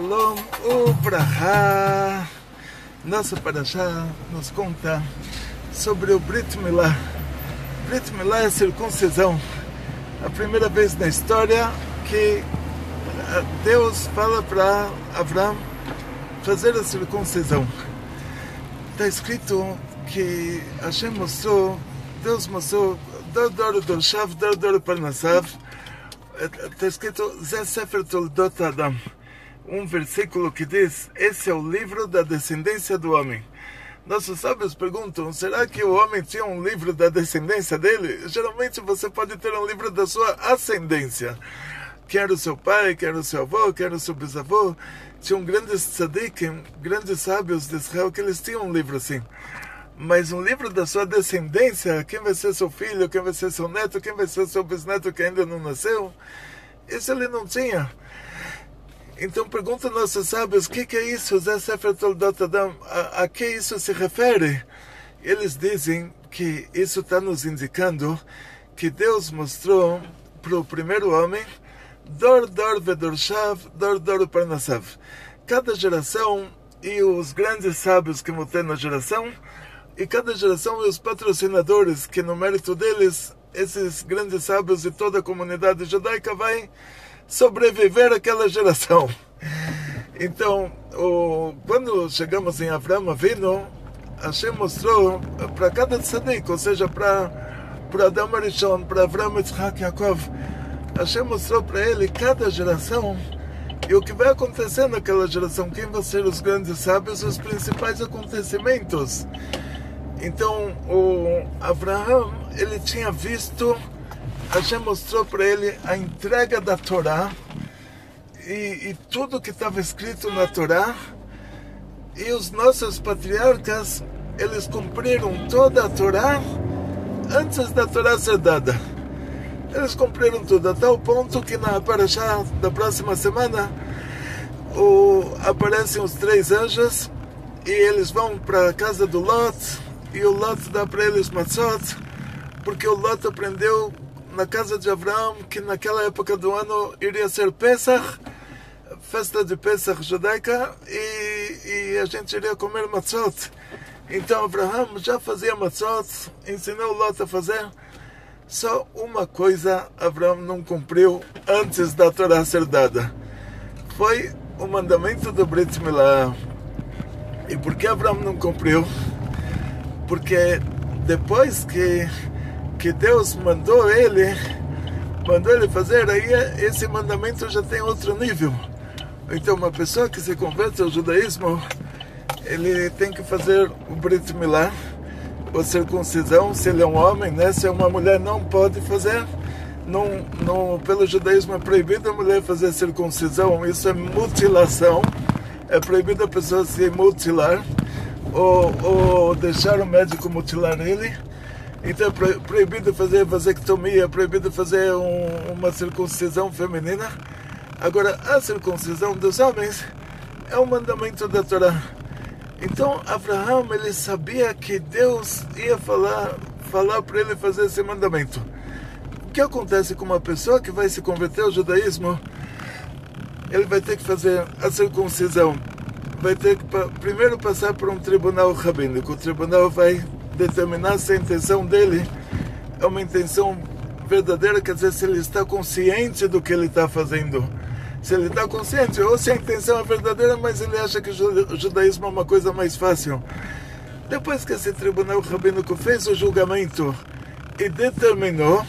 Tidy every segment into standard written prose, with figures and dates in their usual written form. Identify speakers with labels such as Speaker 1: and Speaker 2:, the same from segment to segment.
Speaker 1: Shalom Ubrahá. Nossa Parashá nos conta sobre o Brit Milá. Brit Milá é a circuncisão. A primeira vez na história que Deus fala para Abraão fazer a circuncisão. Está escrito que Hashem mostrou, Deus mostrou, Dor Dorshav, Dor Parnasav. Está escrito Zé Sefer Toldot Adam, um versículo que diz: esse é o livro da descendência do homem. Nossos sábios perguntam: será que o homem tinha um livro da descendência dele? Geralmente você pode ter um livro da sua ascendência. Quer o seu pai, quer o seu avô, quer o seu bisavô. Tinham grandes tzadikim, grandes sábios de Israel, que eles tinham um livro assim. Mas um livro da sua descendência, quem vai ser seu filho, quem vai ser seu neto, quem vai ser seu bisneto que ainda não nasceu, isso ele não tinha. Então pergunta aos nossos sábios: o que é isso? Zé Sefer Toldot Adam, a que isso se refere? Eles dizem que isso está nos indicando que Deus mostrou para o primeiro homem Dor Vedorshav, Dor Parnasav. Cada geração e os grandes sábios que vão ter na geração, e cada geração e os patrocinadores, que no mérito deles, esses grandes sábios e toda a comunidade judaica vai sobreviver àquela geração. Então, quando chegamos em Avraham Avinu, Hashem mostrou para cada tzadik, ou seja, para Adam Arishon, para Avraham, Yitzhak, Yaakov, Hashem mostrou para ele cada geração e o que vai acontecer naquela geração, quem vão ser os grandes sábios, os principais acontecimentos. Então, o Abraham, ele tinha visto, Hashem mostrou para ele a entrega da Torá e tudo que estava escrito na Torá, e os nossos patriarcas, eles cumpriram toda a Torá antes da Torá ser dada. Eles cumpriram tudo, a tal ponto que na Parashá da próxima semana aparecem os 3 anjos e eles vão para a casa do Lot, e o Lot dá para eles matzot, porque o Lot aprendeu na casa de Abraão que naquela época do ano iria ser Pesach, festa de Pesach judaica, e a gente iria comer matzot. Então Abraão já fazia matzot, ensinou o Lot a fazer. Só uma coisa Abraão não cumpriu antes da Torá ser dada. Foi o mandamento do Brit Milá. E por que Abraão não cumpriu? Porque depois que Deus mandou ele fazer, aí esse mandamento já tem outro nível. Então uma pessoa que se converte ao judaísmo, ele tem que fazer o Brit Milá, ou circuncisão, se ele é um homem, né? Se é uma mulher, não pode fazer. Pelo judaísmo é proibido a mulher fazer circuncisão, isso é mutilação, é proibido a pessoa se mutilar, ou deixar o médico mutilar ele. Então é proibido fazer vasectomia, é proibido fazer uma circuncisão feminina. Agora, a circuncisão dos homens é um mandamento da Torá. Então Abraão, ele sabia que Deus ia falar para ele fazer esse mandamento. O que acontece com uma pessoa que vai se converter ao judaísmo? Ele vai ter que fazer a circuncisão, vai ter que primeiro passar por um tribunal rabínico. O tribunal vai determinar se a intenção dele é uma intenção verdadeira, quer dizer, se ele está consciente do que ele está fazendo. Se ele está consciente, ou se a intenção é verdadeira, mas ele acha que o judaísmo é uma coisa mais fácil. Depois que esse tribunal rabínico fez o julgamento e determinou,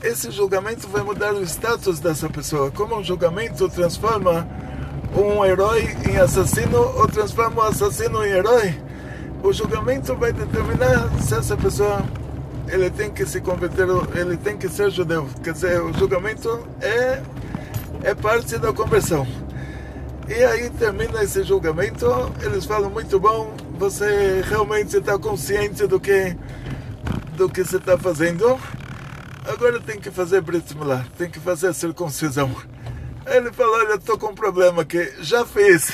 Speaker 1: esse julgamento vai mudar o status dessa pessoa. Como um julgamento transforma um herói em assassino ou transforma um assassino em herói, o julgamento vai determinar se essa pessoa ele tem que se converter, ele tem que ser judeu. Quer dizer, o julgamento é parte da conversão. E aí termina esse julgamento, eles falam: muito bom, você realmente está consciente do que você está fazendo, agora tem que fazer Brit Milá, tem que fazer a circuncisão. Aí ele falou: olha, estou com um problema aqui, já fiz,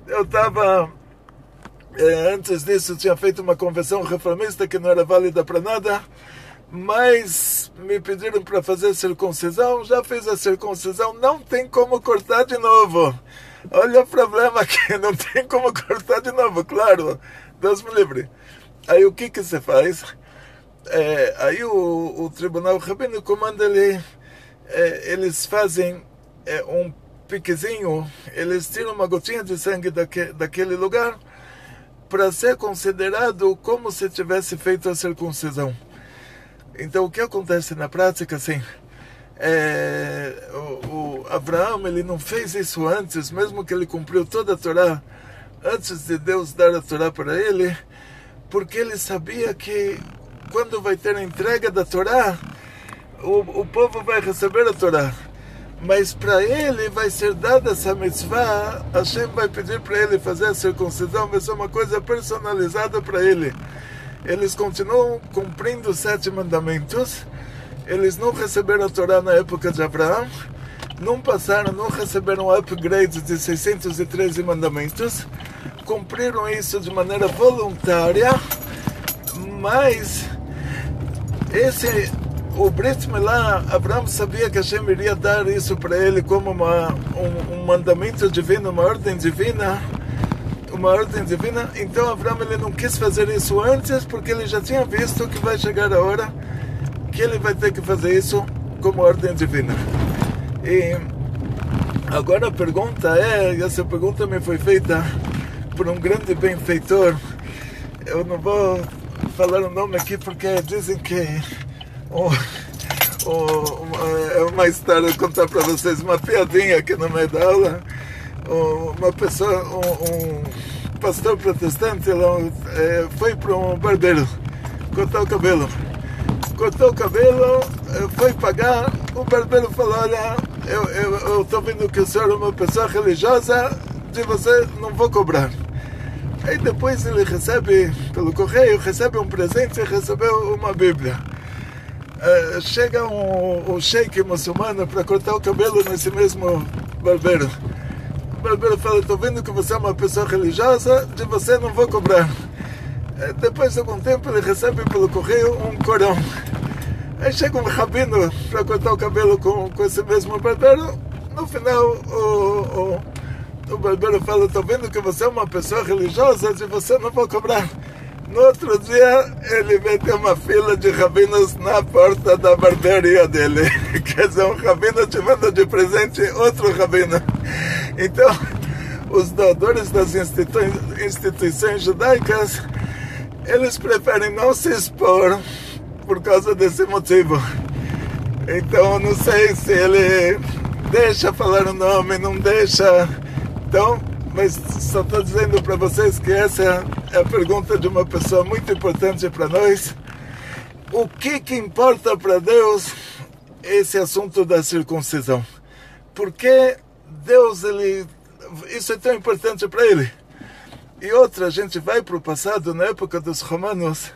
Speaker 1: eu estava antes disso tinha feito uma conversão reformista que não era válida para nada, mas me pediram para fazer circuncisão, já fiz a circuncisão, não tem como cortar de novo. Olha o problema aqui, não tem como cortar de novo, claro, Deus me livre. Aí o que se faz? Aí o tribunal rabínico manda eles fazem um piquezinho, eles tiram uma gotinha de sangue daquele lugar para ser considerado como se tivesse feito a circuncisão. Então o que acontece na prática, assim, o Abraão, ele não fez isso antes, mesmo que ele cumpriu toda a Torá, antes de Deus dar a Torá para ele, porque ele sabia que quando vai ter a entrega da Torá, o povo vai receber a Torá. Mas para ele vai ser dada essa mitzvah, Hashem vai pedir para ele fazer a circuncisão, vai ser uma coisa personalizada para ele. Eles continuam cumprindo os 7 mandamentos, eles não receberam a Torá na época de Abraão, não receberam o upgrade de 613 mandamentos, cumpriram isso de maneira voluntária, mas o Brit Milá, Abraão sabia que Hashem iria dar isso para ele como um mandamento divino, uma ordem divina, então Abraão ele não quis fazer isso antes, porque ele já tinha visto que vai chegar a hora que ele vai ter que fazer isso como ordem divina. E agora a pergunta essa pergunta me foi feita por um grande benfeitor, eu não vou falar o nome aqui porque dizem que mais tarde eu contar para vocês uma piadinha aqui no meio da aula. Uma pessoa, um pastor protestante, foi para um barbeiro cortar o cabelo, foi pagar, o barbeiro falou: olha, eu estou vendo que o senhor é uma pessoa religiosa, de você não vou cobrar. Aí depois ele recebe pelo correio, recebe um presente, recebeu uma Bíblia. Chega um sheik muçulmano para cortar o cabelo nesse mesmo barbeiro. O barbeiro fala: estou vendo que você é uma pessoa religiosa, de você não vou cobrar. Depois de algum tempo ele recebe pelo correio um Corão. Aí chega um rabino para cortar o cabelo com esse mesmo barbeiro. No final o barbeiro fala: estou vendo que você é uma pessoa religiosa, de você não vou cobrar. No outro dia, ele vê ter uma fila de rabinos na porta da barbearia dele. Quer dizer, um rabino te manda de presente outro rabino. Então, os doadores das instituições judaicas, eles preferem não se expor por causa desse motivo. Então, não sei se ele deixa falar o nome, não deixa. Então, mas só estou dizendo para vocês que essa é a pergunta de uma pessoa muito importante para nós. O que importa para Deus esse assunto da circuncisão? Por que Deus, isso é tão importante para ele? E outra, a gente vai para o passado, na época dos romanos,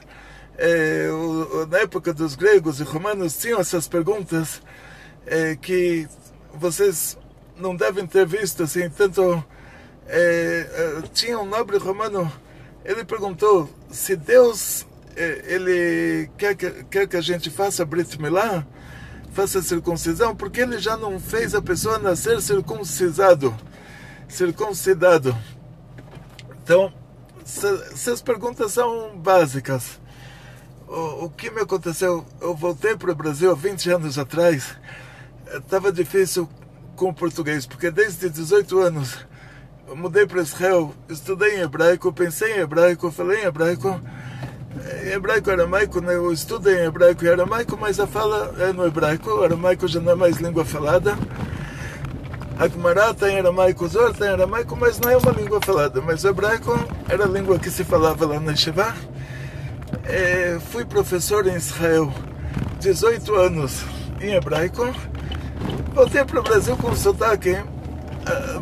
Speaker 1: na época dos gregos e romanos, tinham essas perguntas que vocês não devem ter visto assim, tanto... tinha um nobre romano, ele perguntou se Deus ele quer que a gente faça Brit Milá, faça circuncisão, porque ele já não fez a pessoa nascer circuncidado. Então, essas perguntas são básicas. O que me aconteceu? Eu voltei para o Brasil há 20 anos atrás, estava difícil com o português, porque desde 18 anos eu mudei para Israel, estudei em hebraico, pensei em hebraico, falei em hebraico e aramaico, né? Eu estudo em hebraico e aramaico, mas a fala é no hebraico. O aramaico já não é mais língua falada. A Gemara está em aramaico, o Zohar está em aramaico, mas não é uma língua falada. Mas o hebraico era a língua que se falava lá na Yeshiva. Fui professor em Israel 18 anos em hebraico. Voltei para o Brasil com sotaque.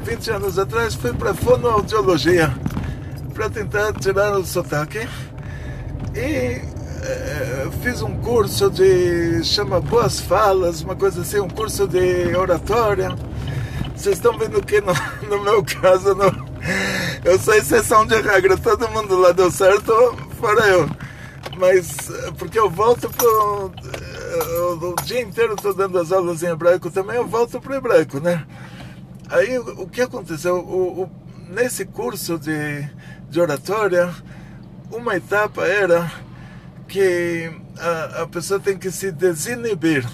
Speaker 1: 20 anos atrás fui para fonoaudiologia para tentar tirar o sotaque e fiz um curso chama Boas Falas, uma coisa assim, um curso de oratória. Vocês estão vendo que no meu caso eu sou exceção de regra, todo mundo lá deu certo, fora eu, mas porque eu volto o dia inteiro estou dando as aulas em hebraico também, eu volto para o hebraico, né? Aí o que aconteceu? Nesse curso de oratória, uma etapa era que a pessoa tem que se desinibir.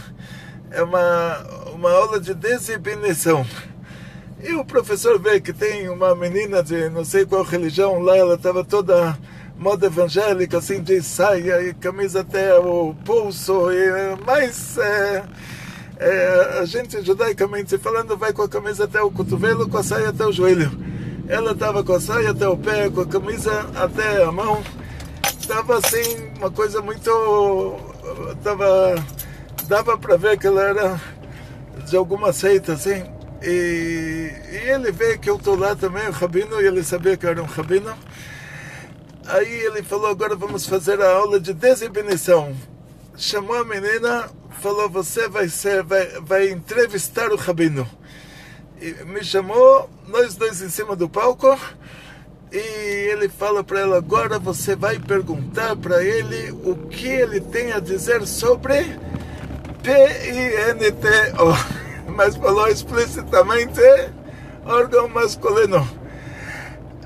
Speaker 1: É uma aula de desinibição. E o professor vê que tem uma menina de não sei qual religião lá, ela estava toda moda evangélica, assim, de saia e camisa até o pulso, e mais a gente judaicamente falando vai com a camisa até o cotovelo, com a saia até o joelho. Ela estava com a saia até o pé, com a camisa até a mão. Estava assim, uma coisa muito... dava para ver que ela era de alguma seita, assim. E ele vê que eu estou lá também, o rabino, e ele sabia que eu era um rabino. Aí ele falou, agora vamos fazer a aula de desinibição. Chamou a menina, falou, você vai entrevistar o rabino. E me chamou, nós dois em cima do palco, e ele fala para ela, agora você vai perguntar para ele o que ele tem a dizer sobre PINTO. Mas falou explicitamente órgão masculino.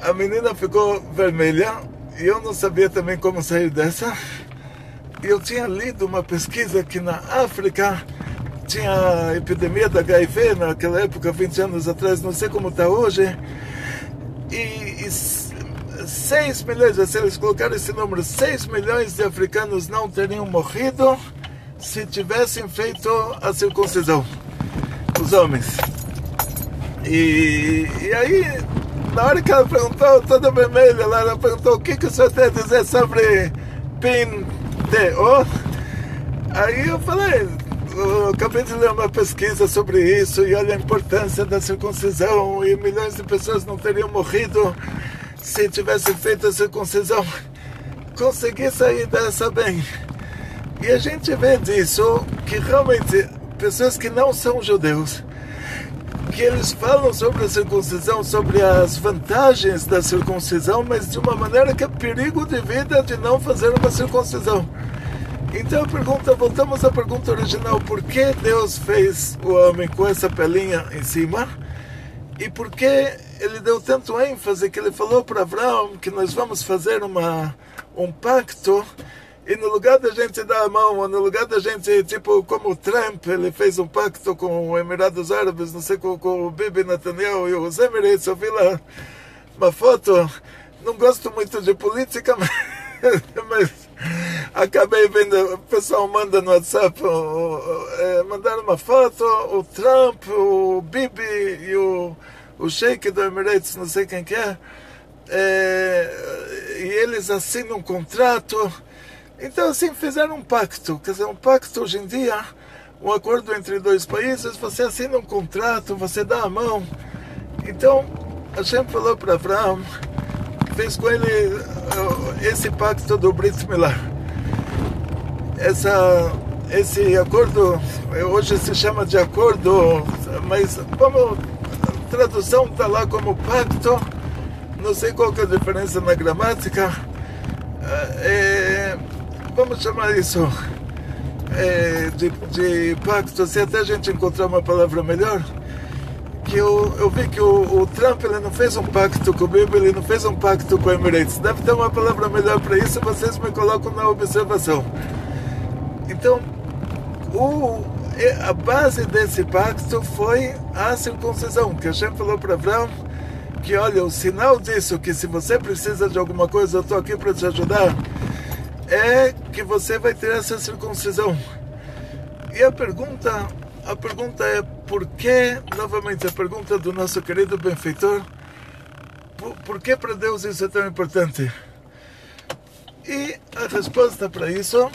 Speaker 1: A menina ficou vermelha e eu não sabia também como sair dessa. E eu tinha lido uma pesquisa que na África tinha a epidemia da HIV naquela época, 20 anos atrás, não sei como está hoje. E 6 milhões, se eles colocaram esse número, 6 milhões de africanos não teriam morrido se tivessem feito a circuncisão. Os homens. E aí, na hora que ela perguntou, toda vermelha, ela perguntou o que o senhor tem a dizer sobre PINTO. Aí eu falei, eu acabei de ler uma pesquisa sobre isso e olha a importância da circuncisão e milhões de pessoas não teriam morrido se tivessem feito a circuncisão. Consegui sair dessa bem. E a gente vê disso que realmente pessoas que não são judeus, que eles falam sobre a circuncisão, sobre as vantagens da circuncisão, mas de uma maneira que é perigo de vida de não fazer uma circuncisão. Então a pergunta, voltamos à pergunta original, por que Deus fez o homem com essa pelinha em cima? E por que ele deu tanto ênfase que ele falou para Abraão que nós vamos fazer um pacto, e no lugar da gente dar a mão, ou no lugar da gente, tipo, como o Trump, ele fez um pacto com os Emirados Árabes, não sei, com o Bibi Netanyahu e os Emirates, eu vi lá uma foto, não gosto muito de política, mas acabei vendo, o pessoal manda no WhatsApp, mandaram uma foto, o Trump, o Bibi e o Sheik do Emirates, não sei quem que é, e eles assinam um contrato. Então assim fizeram um pacto, quer dizer, um pacto hoje em dia, um acordo entre dois países, você assina um contrato, você dá a mão. Então Hashem falou para Abraão, fez com ele esse pacto do Brit Milá. Esse acordo, hoje se chama de acordo, mas como a tradução está lá como pacto, não sei qual que é a diferença na gramática, vamos chamar isso de pacto, se até a gente encontrar uma palavra melhor, que eu vi que o Trump ele não fez um pacto com o Bibi, ele não fez um pacto com o Emirates. Deve ter uma palavra melhor para isso, vocês me colocam na observação. Então, a base desse pacto foi a circuncisão, que Hashem falou para Abraão, que olha, o sinal disso, que se você precisa de alguma coisa, eu estou aqui para te ajudar, é que você vai ter essa circuncisão. E a pergunta é, por que, novamente a pergunta do nosso querido benfeitor, por que para Deus isso é tão importante? E a resposta para isso,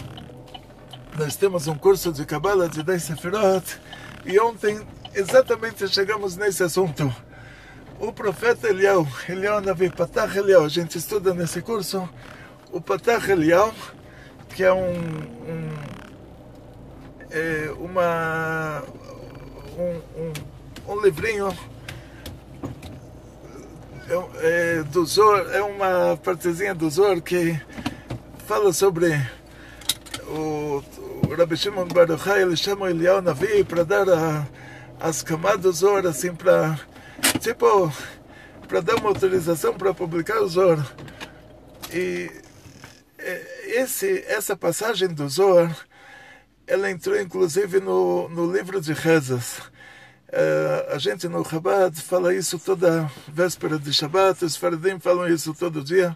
Speaker 1: nós temos um curso de Kabbalah de 10 Sefirot, e ontem exatamente chegamos nesse assunto. O profeta Eliyahu Navi, Patach Eliyahu, a gente estuda nesse curso, o Patach Eliyahu, que é um livrinho do Zohar, é uma partezinha do Zohar que fala sobre o Rabbi Shimon Bar Yochai, ele chama Eliyahu Navi para dar as camadas do Zohar, assim, para tipo, para dar uma autorização para publicar o Zohar. E essa passagem do Zohar, ela entrou inclusive no livro de rezas. A gente no Chabad fala isso toda véspera de Shabbat, os Faradim falam isso todo dia.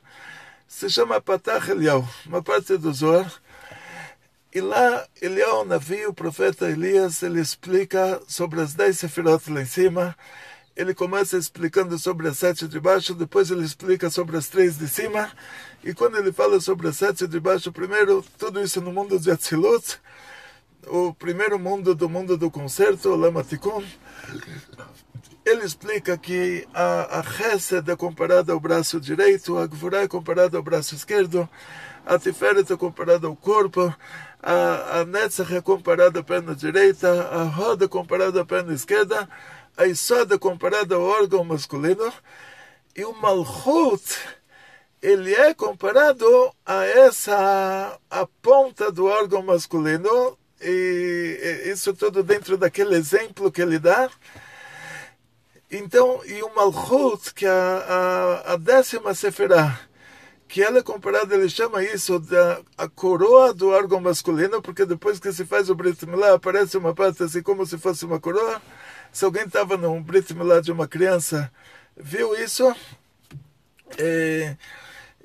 Speaker 1: Se chama Patach Eliyahu, uma parte do Zohar. E lá, Eliyahu, o Navi, o profeta Elias, ele explica sobre as 10 sefirot lá em cima. Ele começa explicando sobre as 7 de baixo, depois ele explica sobre as 3 de cima. E quando ele fala sobre as 7 de baixo, primeiro, tudo isso no mundo de Atzilut, o primeiro mundo do concerto, o Lama Tikkun. Ele explica que a Chesed é comparada ao braço direito, a Gvurah é comparada ao braço esquerdo, a Tiferet é comparada ao corpo, a Netzach é comparada à perna direita, a Roda é comparada à perna esquerda, a Isod é comparada ao órgão masculino, e o Malchut, ele é comparado a ponta do órgão masculino, e isso tudo dentro daquele exemplo que ele dá. Então, e o Malchut, que é a 10ª Sefirah, que ela é comparada, ele chama isso a coroa do órgão masculino, porque depois que se faz o Brit Milá, aparece uma parte assim como se fosse uma coroa. Se alguém estava no Brit Milá de uma criança, viu isso,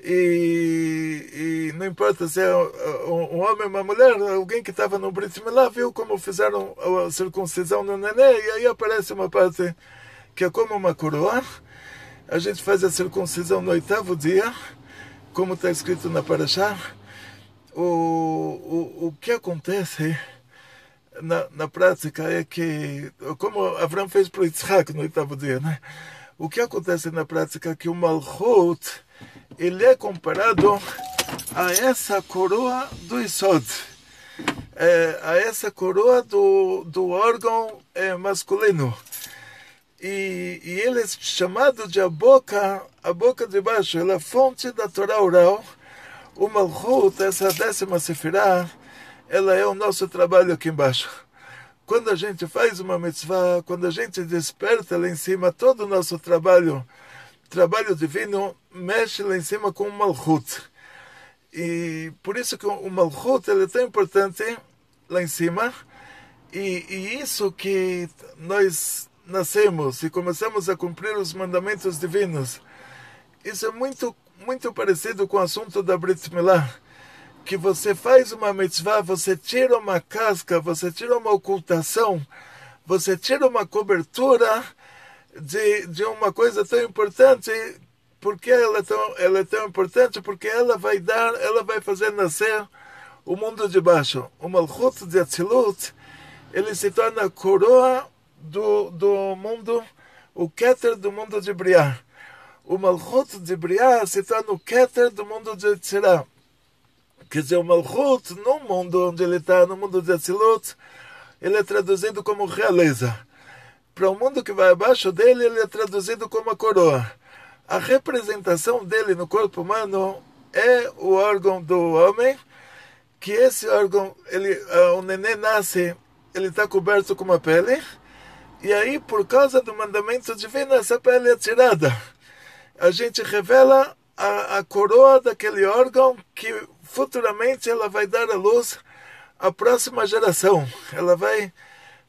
Speaker 1: e não importa se é um homem ou uma mulher, alguém que estava no Brit Milá viu como fizeram a circuncisão no nenê, e aí aparece uma parte que é como uma coroa. A gente faz a circuncisão no 8º dia, como está escrito na Parashá. O que acontece na prática é que, como Avraham fez para o Yitzhak no 8º dia, né? O que acontece na prática é que o Malchut, ele é comparado a essa coroa do Isod, a essa coroa do órgão masculino. E ele é chamado de a boca de baixo, ela é a fonte da Torá oral. O Malchut, essa 10ª Sefirah, ela é o nosso trabalho aqui embaixo. Quando a gente faz uma mitzvah, quando a gente desperta lá em cima, todo o nosso trabalho divino, mexe lá em cima com o Malchut. E por isso que o Malchut ele é tão importante lá em cima. E isso que nós nascemos e começamos a cumprir os mandamentos divinos, isso é muito, muito parecido com o assunto da Brit Milá, que você faz uma mitzvah, você tira uma casca, você tira uma ocultação, você tira uma cobertura de uma coisa tão importante. Porque ela é tão importante? Porque ela vai fazer nascer o mundo de baixo. O Malchut de Atzilut, ele se torna a coroa do mundo, o Keter do mundo de Briah. O Malchut de Briah se torna o Keter do mundo de Tzirah. Quer dizer, o Malchut, no mundo onde ele está, no mundo de Atzilut, ele é traduzido como realeza. Para o mundo que vai abaixo dele, ele é traduzido como a coroa. A representação dele no corpo humano é o órgão do homem, que esse órgão, o neném nasce, ele está coberto com uma pele, e aí, por causa do mandamento divino, essa pele é tirada. A gente revela a coroa daquele órgão que futuramente ela vai dar à luz à próxima geração. Ela vai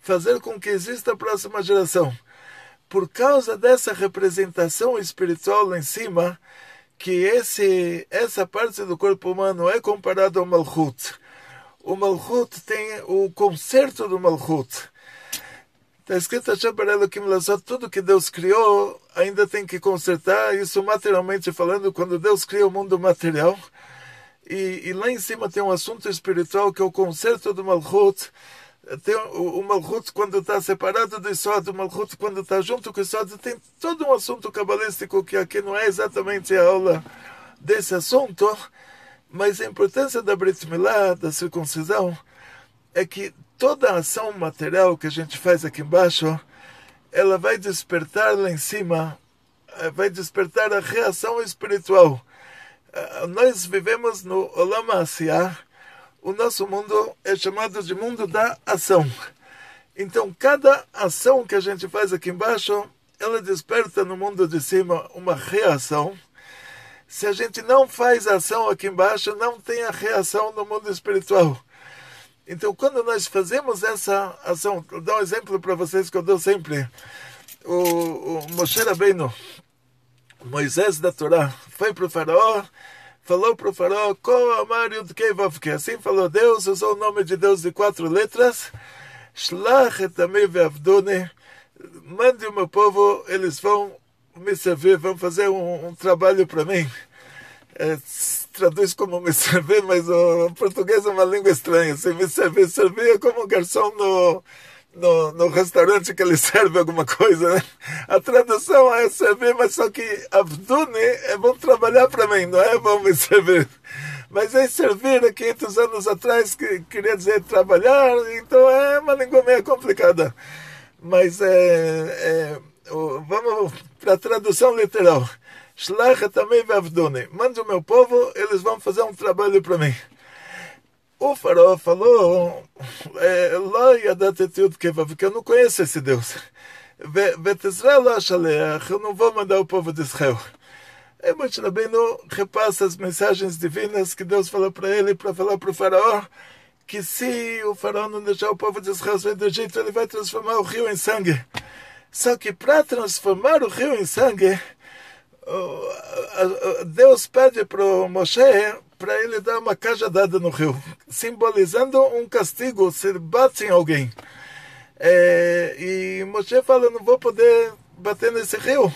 Speaker 1: fazer com que exista a próxima geração. Por causa dessa representação espiritual lá em cima, que essa parte do corpo humano é comparada ao Malchut. O Malchut tem o concerto do Malchut. Está escrito, tudo que Deus criou ainda tem que consertar, isso materialmente falando, quando Deus cria o mundo material. E lá em cima tem um assunto espiritual que é o concerto do Malchut. Tem o Malchut quando está separado do Isod, o Malchut quando está junto com o Isod, tem todo um assunto cabalístico que aqui não é exatamente a aula desse assunto, mas a importância da Brit Milá, da circuncisão, é que toda a ação material que a gente faz aqui embaixo, ela vai despertar lá em cima, vai despertar a reação espiritual. Nós vivemos no Olam Asiyah. O nosso mundo é chamado de mundo da ação. Então, cada ação que a gente faz aqui embaixo, ela desperta no mundo de cima uma reação. Se a gente não faz ação aqui embaixo, não tem a reação no mundo espiritual. Então, quando nós fazemos essa ação, vou dar um exemplo para vocês que eu dou sempre. O Moshe Rabbeinu, Moisés da Torá, foi para o faraó, falou para o faraó, assim falou Deus, usou o nome de Deus de 4 letras, Shlach et amei ve'avduni, mande o meu povo, eles vão me servir, vão fazer um trabalho para mim. Traduz como me servir, mas o português é uma língua estranha. Se me servir é como um garçom no restaurante que ele serve alguma coisa, né? A tradução é servir, mas só que Avduni é bom trabalhar para mim, não é bom me servir. Mas é servir há 500 anos atrás, que queria dizer trabalhar, então é uma língua meio complicada. Mas vamos para a tradução literal. Shlach et amei ve'avduni. Mande o meu povo, eles vão fazer um trabalho para mim. O faraó falou, porque eu não conheço esse Deus. Eu não vou mandar o povo de Israel. E Moshe Rabbeinu repassa as mensagens divinas que Deus falou para ele, para falar para o faraó, que se o faraó não deixar o povo de Israel sair do Egito, ele vai transformar o rio em sangue. Só que para transformar o rio em sangue, Deus pede para o Moshe para ele dar uma cajadada no rio, simbolizando um castigo se bate em alguém. E Moshe fala, não vou poder bater nesse rio,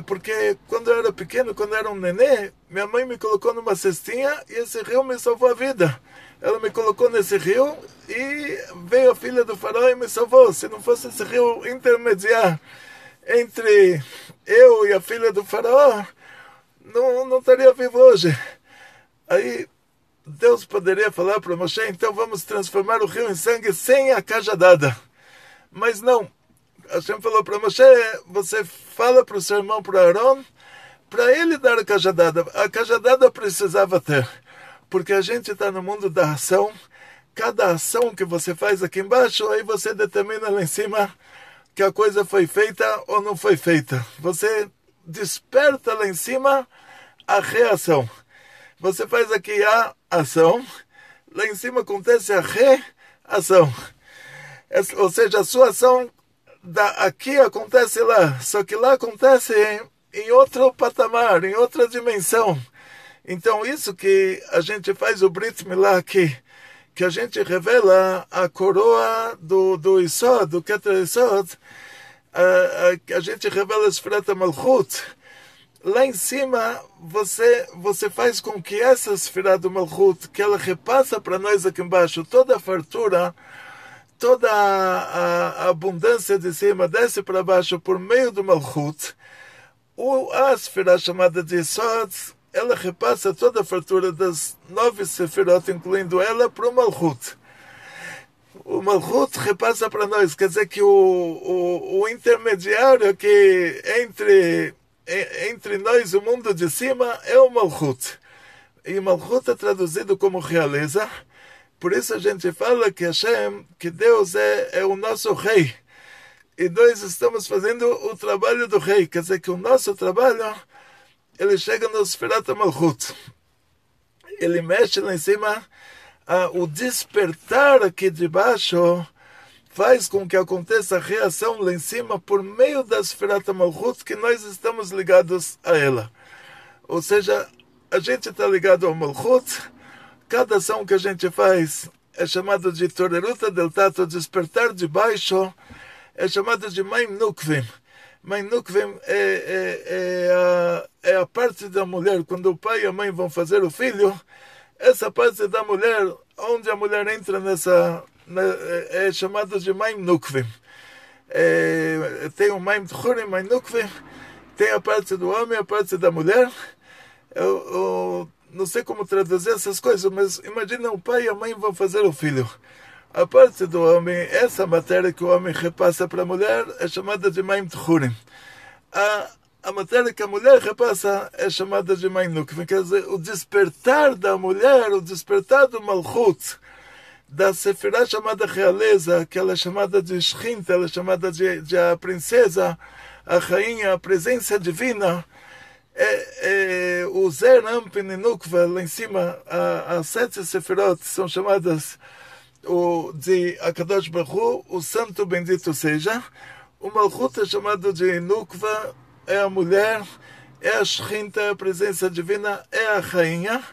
Speaker 1: porque quando eu era pequeno, quando eu era um nenê, minha mãe me colocou numa cestinha e esse rio me salvou a vida. Ela me colocou nesse rio e veio a filha do faraó e me salvou. Se não fosse esse rio intermediar entre eu e a filha do faraó, não estaria vivo hoje. Aí Deus poderia falar para Moshe, então vamos transformar o rio em sangue sem a cajadada. Mas não. Hashem falou para Moshe, você fala para o seu irmão, para Aaron, para ele dar a cajadada. A cajadada precisava ter, porque a gente está no mundo da ação. Cada ação que você faz aqui embaixo, aí você determina lá em cima que a coisa foi feita ou não foi feita. Você desperta lá em cima a reação. Você faz aqui a ação, lá em cima acontece a reação. Ou seja, a sua ação aqui acontece lá, só que lá acontece em outro patamar, em outra dimensão. Então isso que a gente faz o Brit Milá aqui, que a gente revela a coroa do Isod, do Keter Isod, a gente revela a Sfirat Malchut. Lá em cima, você faz com que essa Sfirat do Malchut, que ela repassa para nós aqui embaixo, toda a fartura, toda a abundância de cima, desce para baixo por meio do Malchut. A Sfirat chamada de Isod, ela repassa toda a fartura das 9 Sefirot, incluindo ela, para o Malchut. O Malchut repassa para nós, quer dizer que o intermediário que entre nós e o mundo de cima é o Malchut. E Malchut é traduzido como realeza. Por isso a gente fala que Hashem, que Deus é o nosso rei. E nós estamos fazendo o trabalho do rei. Quer dizer que o nosso trabalho, ele chega no Sfirat Malchut. Ele mexe lá em cima. O despertar aqui de baixo faz com que aconteça a reação lá em cima por meio da Sfirat Malchut, que nós estamos ligados a ela. Ou seja, a gente está ligado ao Malchut. Cada ação que a gente faz é chamada de Toreruta del Tato, despertar de baixo, é chamada de Maim Nukvim. Maim Nukvim é a parte da mulher, quando o pai e a mãe vão fazer o filho, essa parte da mulher, onde a mulher entra é chamada de Maim Nukvim. Tem o Maim Tchurim, Maim Nukvim, tem a parte do homem e a parte da mulher. Eu não sei como traduzir essas coisas, mas imagina o pai e a mãe vão fazer o filho. A parte do homem, essa matéria que o homem repassa para a mulher, é chamada de Maim Tchurim. A matéria que a mulher repassa é chamada de Maim Nukvim. Quer dizer, o despertar da mulher, o despertar do Malchut, da Sefirah chamada realeza, que ela é chamada de Shchint, ela é chamada de a princesa, a rainha, a presença divina, o Zer Anpin e Nukva, lá em cima, as 7 Sefirot são chamadas de Akadosh Baruch Hu, o Santo Bendito seja. O Malchut é chamado de Nukva, é a mulher, é a Shrinta, a presença divina, é a rainha.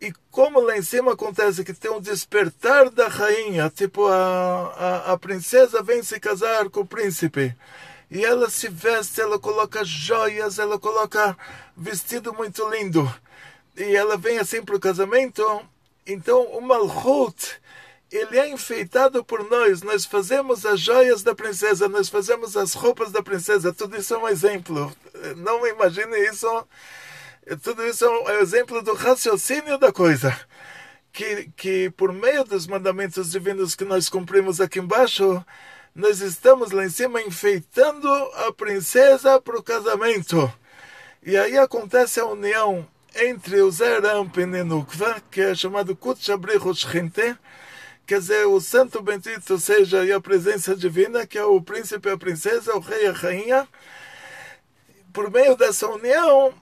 Speaker 1: E como lá em cima acontece que tem um despertar da rainha, tipo a princesa vem se casar com o príncipe, e ela se veste, ela coloca joias, ela coloca vestido muito lindo, e ela vem assim para o casamento. Então o Malchut, ele é enfeitado por nós fazemos as joias da princesa, nós fazemos as roupas da princesa, tudo isso é um exemplo. Não imagine isso, tudo isso é um exemplo do raciocínio da coisa. Que por meio dos mandamentos divinos que nós cumprimos aqui embaixo, nós estamos lá em cima enfeitando a princesa para o casamento. E aí acontece a união entre o Zer Anpin e Nukva, que é chamado Kutcha Brichu Shchinte, quer dizer, o Santo Bendito seja, e a presença divina, que é o príncipe e a princesa, o rei e a rainha. Por meio dessa união,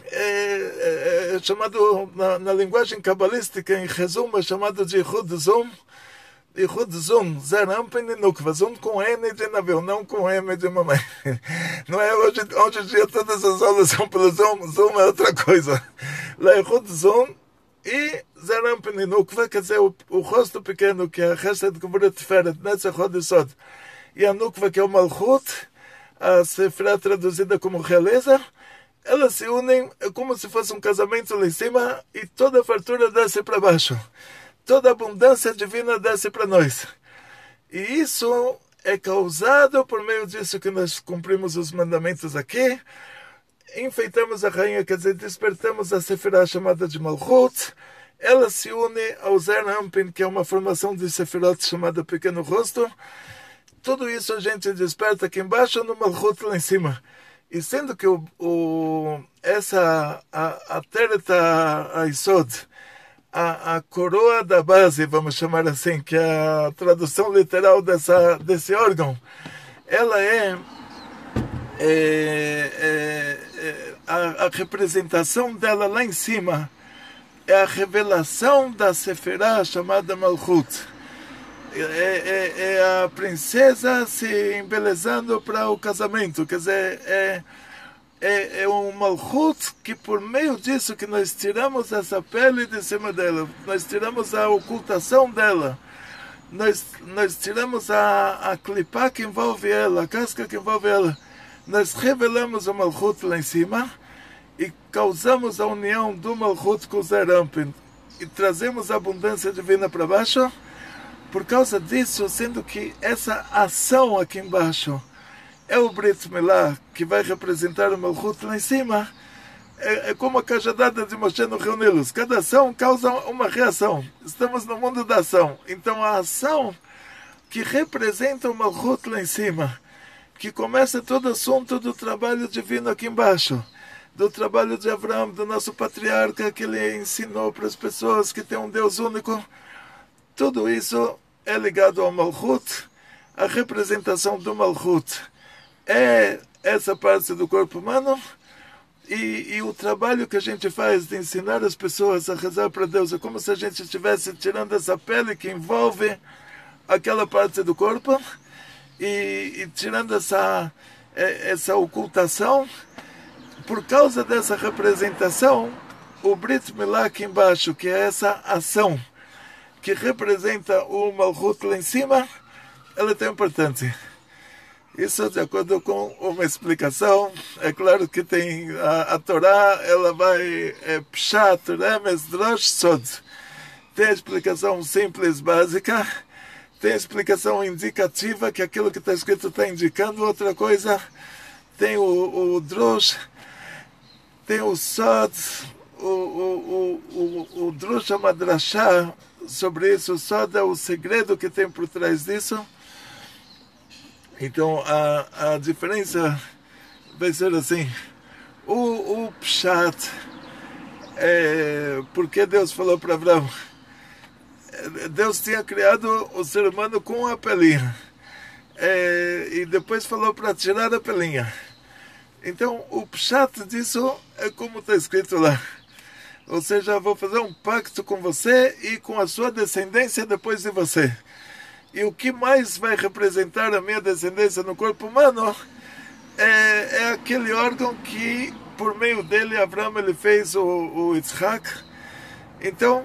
Speaker 1: é chamado, na linguagem cabalística, em resumo, é chamado de Yehud Zum, Zer Anpin e Nukva, Zum com N de navio, não com M de mamãe. Não é hoje em dia todas as aulas são pelo Zum, Zum é outra coisa. Lá Yehud Zum e Zer Anpin e Nukva, quer dizer, o rosto pequeno, que é a Chesed Gvura Tiferet, Netzach Hod Yesod, e a Nukva, que é o Malchut, a Sefirah traduzida como realeza, elas se unem, é como se fosse um casamento lá em cima, e toda a fartura desce para baixo. Toda a abundância divina desce para nós. E isso é causado por meio disso que nós cumprimos os mandamentos aqui, enfeitamos a rainha, quer dizer, despertamos a Sefirah chamada de Malchut, ela se une ao Zer Anpin, que é uma formação de Sefirot chamada Pequeno Rosto. Tudo isso a gente desperta aqui embaixo no Malchut lá em cima. E sendo que a Tereta Aisod, a coroa da base, vamos chamar assim, que é a tradução literal desse órgão, ela a representação dela lá em cima é a revelação da Sefirah chamada Malchut. É a princesa se embelezando para o casamento, quer dizer, é um Malchut que por meio disso que nós tiramos essa pele de cima dela, nós tiramos a ocultação dela, nós tiramos a clipá que envolve ela, a casca que envolve ela, nós revelamos o Malchut lá em cima e causamos a união do Malchut com o Zer Anpin e trazemos a abundância divina para baixo. Por causa disso, sendo que essa ação aqui embaixo é o Brit Milá, que vai representar o Malchut lá em cima, é como a cajadada de Moshe no Rio Nilo. Cada ação causa uma reação. Estamos no mundo da ação. Então a ação que representa o Malchut lá em cima, que começa todo o assunto do trabalho divino aqui embaixo, do trabalho de Avraham, do nosso patriarca, que ele ensinou para as pessoas que tem um Deus único. Tudo isso é ligado ao Malchut. A representação do Malchut é essa parte do corpo humano, e o trabalho que a gente faz de ensinar as pessoas a rezar para Deus é como se a gente estivesse tirando essa pele que envolve aquela parte do corpo e tirando essa ocultação. Por causa dessa representação, o Brit Milá aqui embaixo, que é essa ação que representa o Malchut lá em cima, ela tem importância. Isso de acordo com uma explicação. É claro que tem a Torá, ela vai Pshat, Remes, Drosh, Sod. Tem a explicação simples, básica. Tem a explicação indicativa, que aquilo que está escrito está indicando outra coisa. Tem o Drosh, tem o Sod, o Drosh, a Madrashá, sobre isso. Só dá o segredo que tem por trás disso. Então a diferença vai ser assim: o Pshat, porque Deus falou para Abraão, Deus tinha criado o ser humano com a pelinha. e depois falou para tirar a pelinha. Então o pshat disso é como está escrito lá. Ou seja, vou fazer um pacto com você e com a sua descendência depois de você. E o que mais vai representar a minha descendência no corpo humano é aquele órgão que, por meio dele, Abraão ele fez o Yitzhak. Então,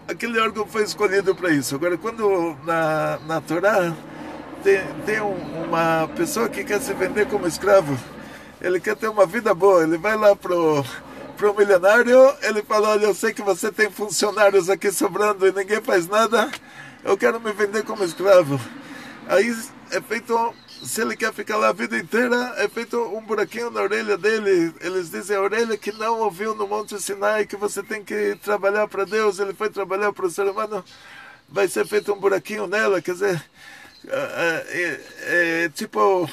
Speaker 1: aquele órgão foi escolhido para isso. Agora, quando na Torá tem uma pessoa que quer se vender como escravo, ele quer ter uma vida boa, ele vai lá pro milionário, ele fala, olha, eu sei que você tem funcionários aqui sobrando e ninguém faz nada, eu quero me vender como escravo. Aí é feito, se ele quer ficar lá a vida inteira, é feito um buraquinho na orelha dele. Eles dizem a orelha que não ouviu no Monte Sinai, que você tem que trabalhar para Deus, ele foi trabalhar para o ser humano, vai ser feito um buraquinho nela, quer dizer, tipo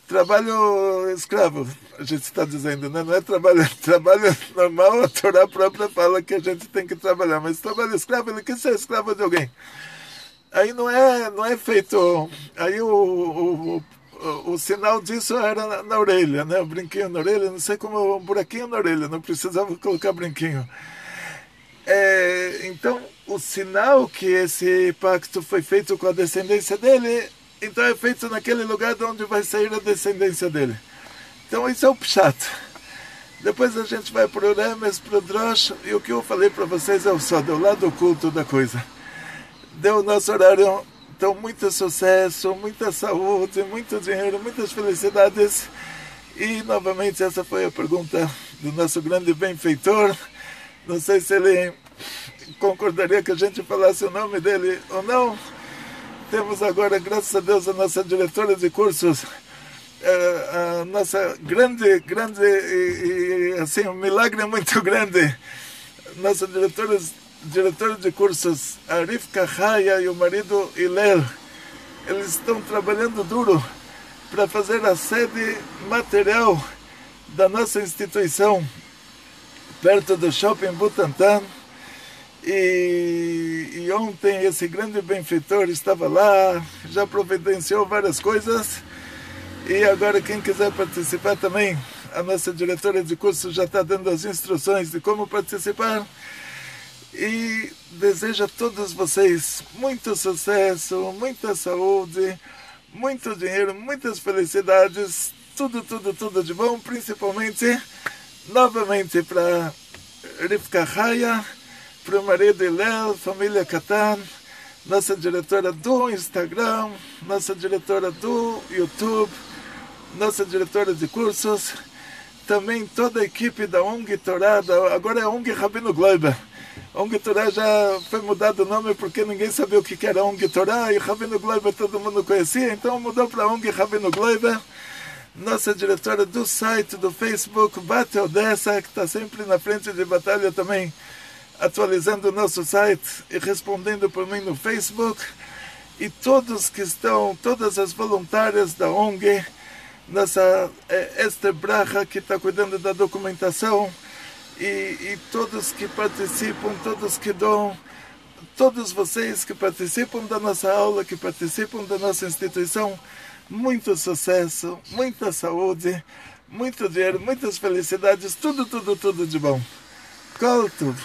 Speaker 1: trabalho escravo, a gente está dizendo, né? Não é trabalho normal, a Torá própria fala que a gente tem que trabalhar, mas trabalho escravo, ele quer ser escravo de alguém. Aí não é feito, aí o sinal disso era na orelha, né? O brinquinho na orelha, não sei como, um buraquinho na orelha, não precisava colocar brinquinho. Então, o sinal que esse pacto foi feito com a descendência dele, então é feito naquele lugar de onde vai sair a descendência dele. Então isso é o pshat. Depois a gente vai para o Remes, para o Drosh, e o que eu falei para vocês é o só, do lado oculto da coisa. Deu o nosso horário, então muito sucesso, muita saúde, muito dinheiro, muitas felicidades. E novamente essa foi a pergunta do nosso grande benfeitor. Não sei se ele concordaria que a gente falasse o nome dele ou não. Temos agora, graças a Deus, a nossa diretora de cursos, a nossa grande e assim, um milagre muito grande, nossa diretora de cursos, a Rivka Haya e o marido Hillel, eles estão trabalhando duro para fazer a sede material da nossa instituição, perto do Shopping Butantã. E ontem esse grande benfeitor estava lá, já providenciou várias coisas, e agora quem quiser participar também, a nossa diretora de curso já está dando as instruções de como participar, e desejo a todos vocês muito sucesso, muita saúde, muito dinheiro, muitas felicidades, tudo de bom, principalmente, novamente para Rivka Haya, para o marido Hillel, família Katan, nossa diretora do Instagram, nossa diretora do YouTube, nossa diretora de cursos, também toda a equipe da ONG Torá, agora é ONG Rabino Gloiber. A ONG Torá já foi mudado o nome porque ninguém sabia o que era ONG Torá, e Rabino Gloiber todo mundo conhecia, então mudou para ONG Rabino Gloiber. Nossa diretora do site, do Facebook, Bate Odessa, que está sempre na frente de batalha também, atualizando o nosso site e respondendo por mim no Facebook, e todos que estão, todas as voluntárias da ONG, nossa Esther Bracha, que está cuidando da documentação, e todos que participam, todos que dão, todos vocês que participam da nossa aula, que participam da nossa instituição, muito sucesso, muita saúde, muito dinheiro, muitas felicidades, tudo de bom. Kol Tuv.